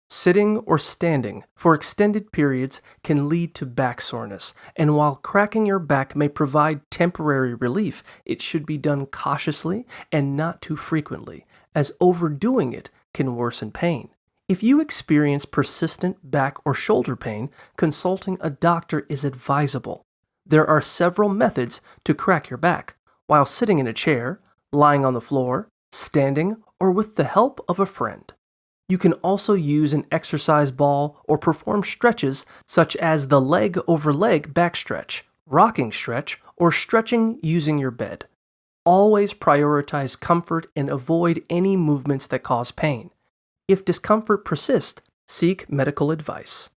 Sitting or standing for extended periods can lead to back soreness, and while cracking your back may provide temporary relief, it should be done cautiously and not too frequently, as overdoing it can worsen pain. If you experience persistent back or shoulder pain, consulting a doctor is advisable. There are several methods to crack your back, while sitting in a chair, lying on the floor, standing, or with the help of a friend. You can also use an exercise ball or perform stretches such as the leg over leg back stretch, rocking stretch, or stretching using your bed. Always prioritize comfort and avoid any movements that cause pain. If discomfort persists, seek medical advice.